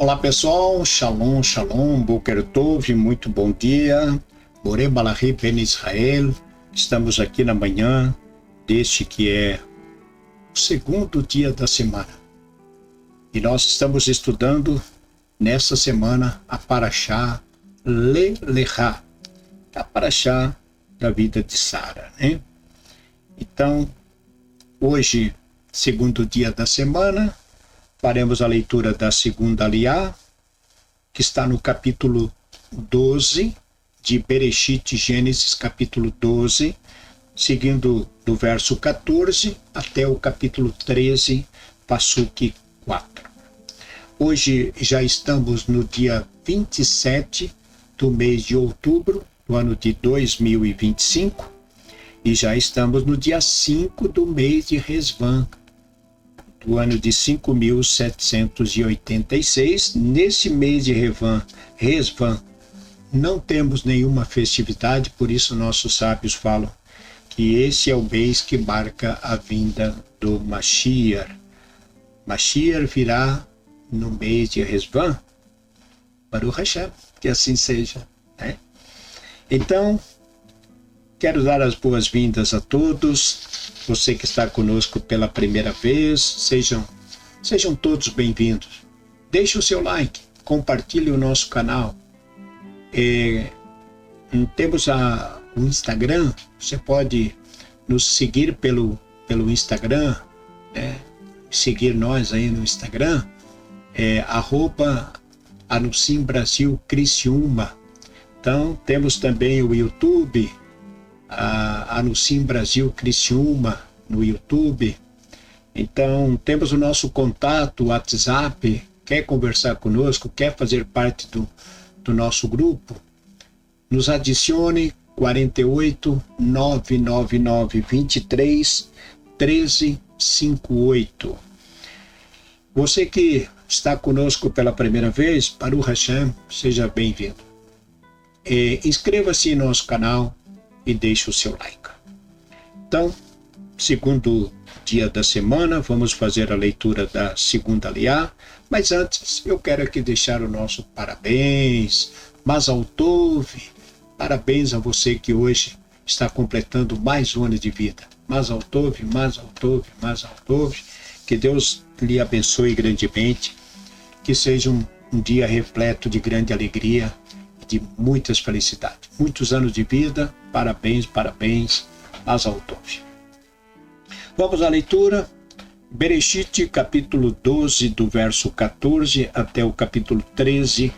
Olá pessoal, Shalom, Shalom, Boker Tov, muito bom dia. Borei Malachi Ben Israel. Estamos aqui na manhã deste que é o segundo dia da semana. E nós estamos estudando nessa semana a Parashá Lelechá, a Parashá da vida de Sara, né? Então, hoje, segundo dia da semana, faremos a leitura da segunda Aliá, que está no capítulo 12 de Bereshit, Gênesis, capítulo 12, seguindo do verso 14 até o capítulo 13, Passuque 4. Hoje já estamos no dia 27 do mês de outubro do ano de 2025 e já estamos no dia 5 do mês de Resvan, do ano de 5.786. Nesse mês de Resvan, não temos nenhuma festividade, por isso nossos sábios falam que esse é o mês que marca a vinda do Mashiach. Mashiach virá no mês de Resvan, Baruch Hashem, que assim seja, né? Então, quero dar as boas-vindas a todos. Você que está conosco pela primeira vez, sejam todos bem-vindos. Deixe o seu like, compartilhe o nosso canal. Temos o Instagram, você pode nos seguir pelo Instagram, né? Seguir nós aí no Instagram, @Anusim Brasil Criciúma. Então, temos também o YouTube, Anusim Brasil Criciúma no YouTube. Então, temos o nosso contato, WhatsApp. Quer conversar conosco, quer fazer parte do nosso grupo? Nos adicione 48 999 23 13 58. Você que está conosco pela primeira vez, Baruch Hashem, seja bem-vindo. Inscreva-se no nosso canal e deixe o seu like. Então, segundo dia da semana, vamos fazer a leitura da segunda Aliá, mas antes eu quero aqui deixar o nosso parabéns, Mazal Tov, parabéns a você que hoje está completando mais um ano de vida. Mazal Tov, Mazal Tov, Mazal Tov, que Deus lhe abençoe grandemente, que seja um dia repleto de grande alegria, de muitas felicidades, muitos anos de vida, parabéns, parabéns, Mazal Tov. Vamos à leitura, Bereshit, capítulo 12, do verso 14 até o capítulo 13,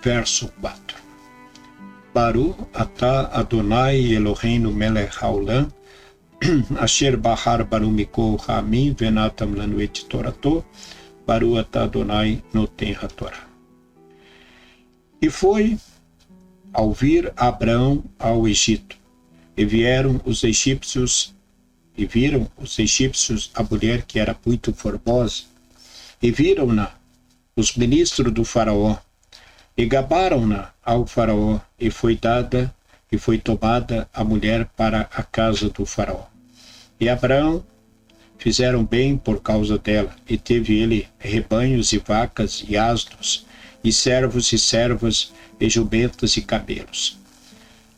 verso 4. Baruch atah Adonai Eloheinu melech haolam, asher bahar banu mikol ha'amim venatam lanu et torato, Baruch atah Adonai noten hatorá. E foi ao vir Abraão ao Egito, e viram os egípcios a mulher que era muito formosa, e viram-na os ministros do faraó, e gabaram-na ao faraó, e foi tomada a mulher para a casa do faraó. E Abraão fizeram bem por causa dela, e teve ele rebanhos e vacas e asnos, e servos e servas, e jumentas e camelos.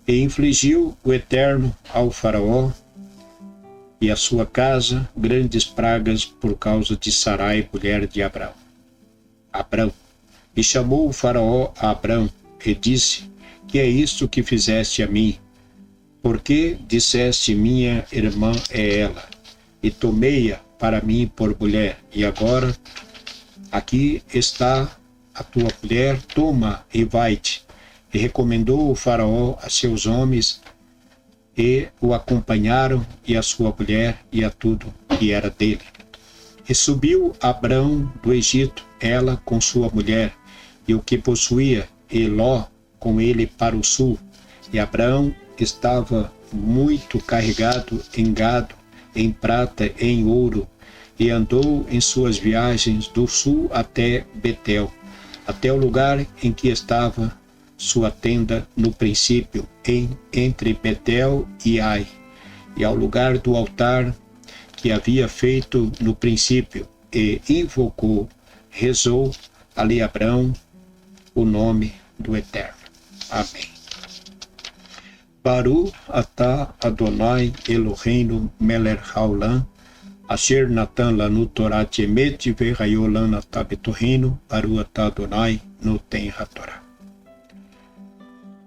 E infligiu o Eterno ao faraó e à sua casa grandes pragas por causa de Sarai, mulher de Abrão. E chamou o faraó a Abrão e disse: que é isto que fizeste a mim? Porque disseste: minha irmã é ela, e tomei-a para mim por mulher, e agora aqui está a tua mulher, toma e vai-te. E recomendou o faraó a seus homens, e o acompanharam, e a sua mulher, e a tudo que era dele. E subiu Abrão do Egito, ela com sua mulher, e o que possuía, e Ló com ele para o sul. E Abrão estava muito carregado em gado, em prata e em ouro, e andou em suas viagens do sul até Betel, até o lugar em que estava sua tenda no princípio, entre Betel e Ai, e ao lugar do altar que havia feito no princípio, e invocou, rezou ali Abrão o nome do Eterno. Amém. Baru atah Adonai Eloheinu melech haolam, asher natan lanu Torat emet vehayolam atah betorreinu, Baru atah Adonai noten hatorá.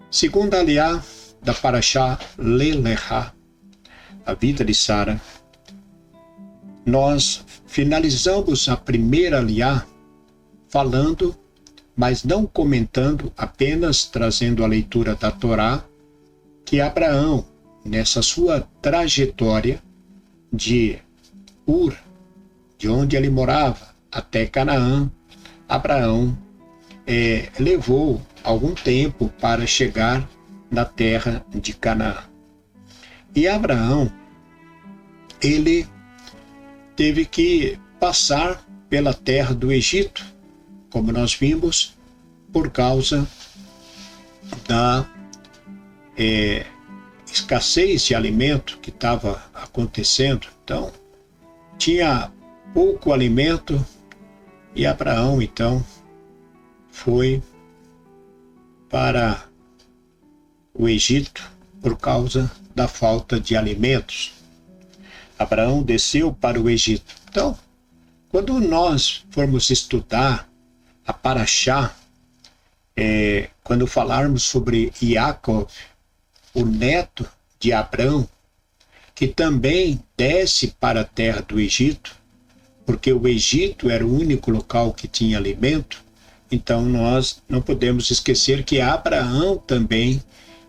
Segunda aliá da Parashá Lelechá, a vida de Sara, nós finalizamos a primeira aliá falando, mas não comentando, apenas trazendo a leitura da Torá, que Abraão, nessa sua trajetória de Ur, de onde ele morava, até Canaã, Abraão levou algum tempo para chegar na terra de Canaã. E Abraão, ele teve que passar pela terra do Egito, como nós vimos, por causa da escassez de alimento que estava acontecendo. Então, tinha pouco alimento e Abraão, então, foi para o Egito por causa da falta de alimentos. Abraão desceu para o Egito. Então, quando nós formos estudar a Parashá, quando falarmos sobre Yaakov, o neto de Abrão, que também desce para a terra do Egito, porque o Egito era o único local que tinha alimento, então nós não podemos esquecer que Abraão também,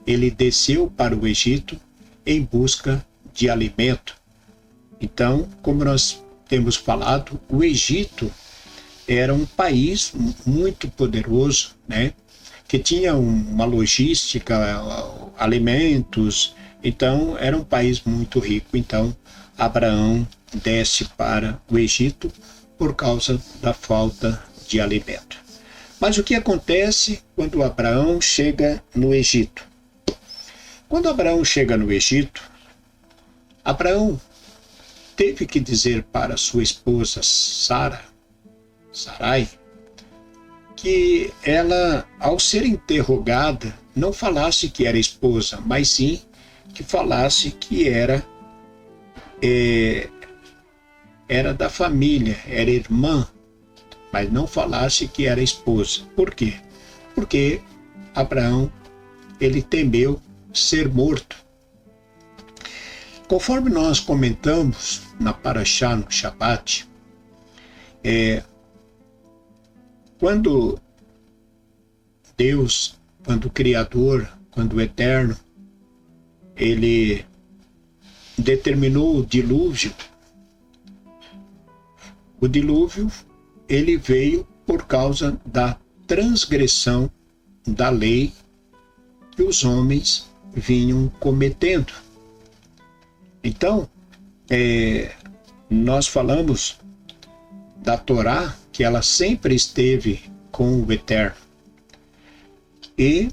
ele desceu para o Egito em busca de alimento. Então, como nós temos falado, o Egito era um país muito poderoso, né? Que tinha uma logística, alimentos, então era um país muito rico. Então, Abraão desce para o Egito por causa da falta de alimento. Mas o que acontece quando Abraão chega no Egito? Quando Abraão chega no Egito, Abraão teve que dizer para sua esposa Sarai, que ela, ao ser interrogada, não falasse que era esposa, mas sim que falasse que era da família, era irmã, mas não falasse que era esposa. Por quê? Porque Abraão, ele temeu ser morto. Conforme nós comentamos na Parashá, no Shabat, quando Deus, quando o Criador, quando o Eterno, ele determinou o dilúvio, ele veio por causa da transgressão da lei que os homens vinham cometendo. Então, nós falamos da Torá, que ela sempre esteve com o Eterno. E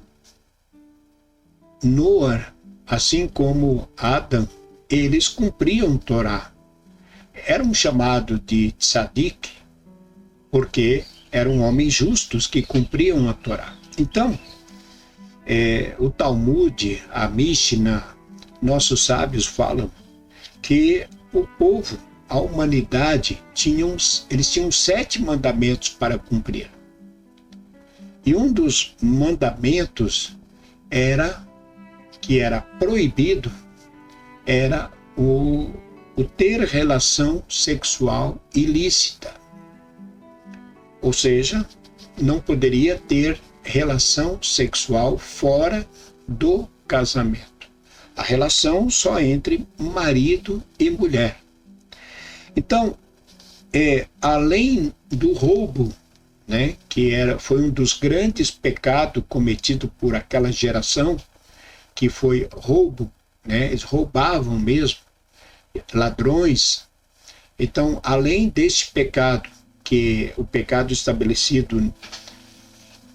Noé, assim como Adão, eles cumpriam Torá. Eram chamados de tzadik, porque eram homens justos que cumpriam a Torá. Então, o Talmud, a Mishnah, nossos sábios falam que o povo, a humanidade, eles tinham 7 mandamentos para cumprir. E um dos mandamentos que era proibido, era o ter relação sexual ilícita. Ou seja, não poderia ter relação sexual fora do casamento. A relação só entre marido e mulher. Então, além do roubo, né, que foi um dos grandes pecados cometidos por aquela geração, que foi roubo, né, eles roubavam mesmo, ladrões. Então, além desse pecado, que o pecado estabelecido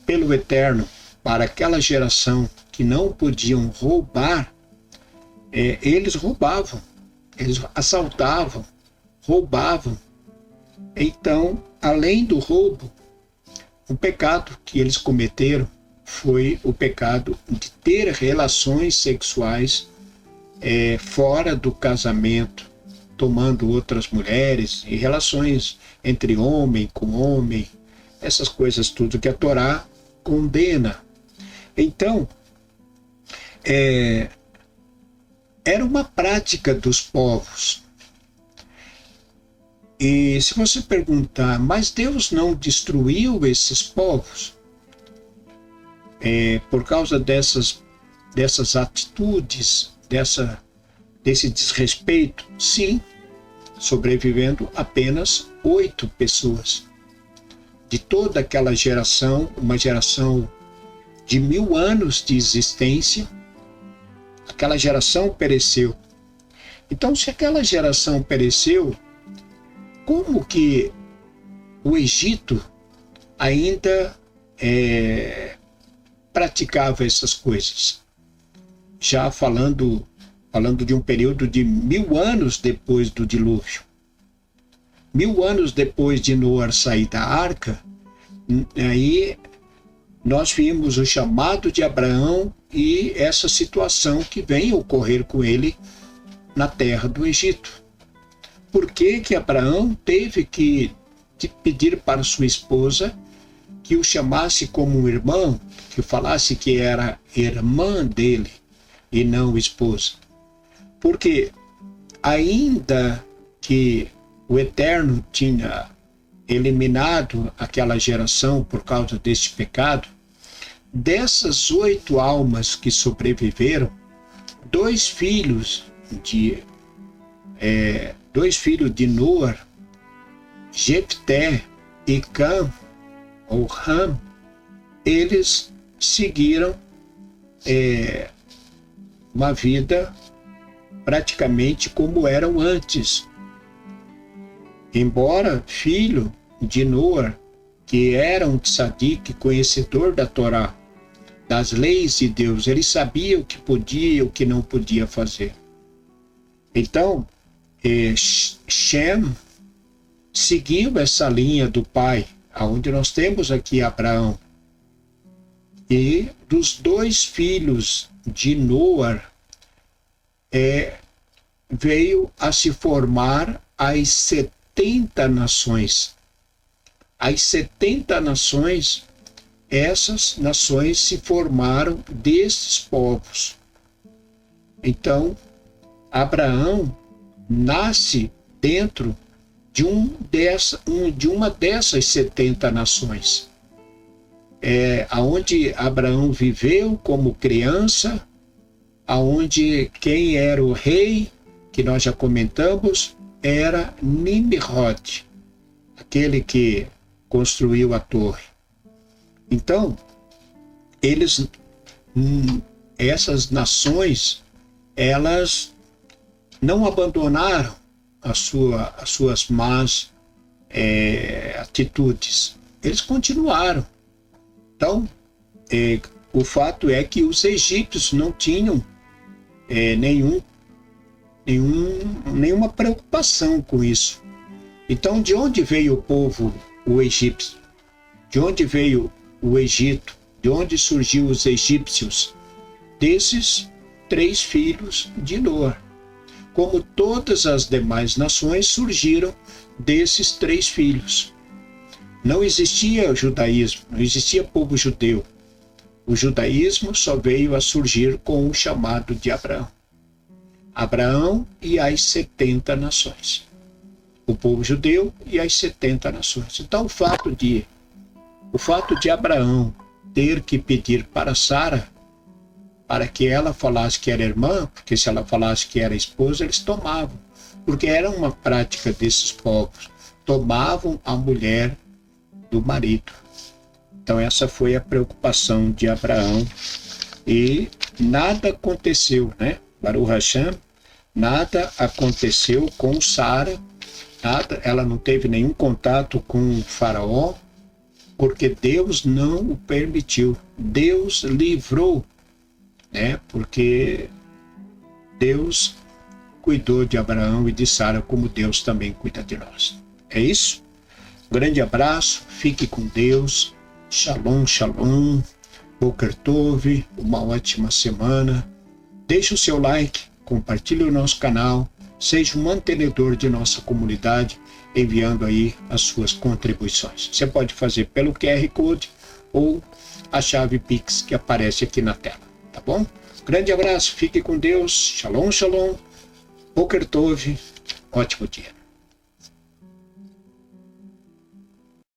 pelo Eterno para aquela geração que não podiam roubar, eles roubavam, eles assaltavam, roubavam. Então, além do roubo, o pecado que eles cometeram foi o pecado de ter relações sexuais fora do casamento, tomando outras mulheres, e relações entre homem com homem, essas coisas tudo que a Torá condena. Então, era uma prática dos povos. E se você perguntar, mas Deus não destruiu esses povos por causa dessas atitudes, desse desrespeito? Sim, sobrevivendo apenas 8 pessoas. De toda aquela geração, uma geração de 1000 anos de existência, aquela geração pereceu. Então, se aquela geração pereceu, como que o Egito ainda praticava essas coisas? Já falando de um período de 1000 anos depois do dilúvio. 1000 anos depois de Noé sair da arca, aí nós vimos o chamado de Abraão e essa situação que vem ocorrer com ele na terra do Egito. Por que que Abraão teve que pedir para sua esposa que o chamasse como um irmão, que falasse que era irmã dele e não esposa? Porque ainda que o Eterno tinha eliminado aquela geração por causa deste pecado, dessas 8 almas que sobreviveram, 2 filhos de Noé, Jefté e Cam, ou Ham, eles seguiram uma vida praticamente como eram antes. Embora filho de Noé, que era um tzadik, conhecedor da Torá, das leis de Deus, ele sabia o que podia e o que não podia fazer. Então, Shem seguiu essa linha do pai, aonde nós temos aqui Abraão. E dos 2 filhos de Noé, veio a se formar as 70 nações. As 70 nações, essas nações se formaram desses povos. Então, Abraão nasce dentro de uma dessas 70 nações. Aonde Abraão viveu como criança, aonde quem era o rei, que nós já comentamos, era Nimrod, aquele que construiu a torre. Então, essas nações, elas não abandonaram as suas más atitudes. Eles continuaram. Então, o fato é que os egípcios não tinham nenhuma preocupação com isso. Então, de onde veio o povo, o egípcio? De onde veio o Egito? De onde surgiu os egípcios? Desses 3 filhos de Noé. Como todas as demais nações surgiram desses 3 filhos. Não existia judaísmo, não existia povo judeu. O judaísmo só veio a surgir com o chamado de Abraão. Abraão e as 70 nações. O povo judeu e as 70 nações. Então, o fato de Abraão ter que pedir para Sara, para que ela falasse que era irmã, porque se ela falasse que era esposa, eles tomavam. Porque era uma prática desses povos. Tomavam a mulher do marido. Então, essa foi a preocupação de Abraão. E nada aconteceu, né? Baruch Hashem, nada aconteceu com Sara. Nada, ela não teve nenhum contato com o faraó, porque Deus não o permitiu. Deus livrou, né? Porque Deus cuidou de Abraão e de Sara, como Deus também cuida de nós. É isso? Grande abraço, fique com Deus Shalom, shalom. Boker Tov, uma ótima semana. Deixe o seu like, compartilhe o nosso canal, seja um mantenedor de nossa comunidade, enviando aí as suas contribuições. Você pode fazer pelo QR Code ou a chave Pix que aparece aqui na tela, tá bom? Grande abraço, fique com Deus. Shalom, shalom. Boker Tov, ótimo dia.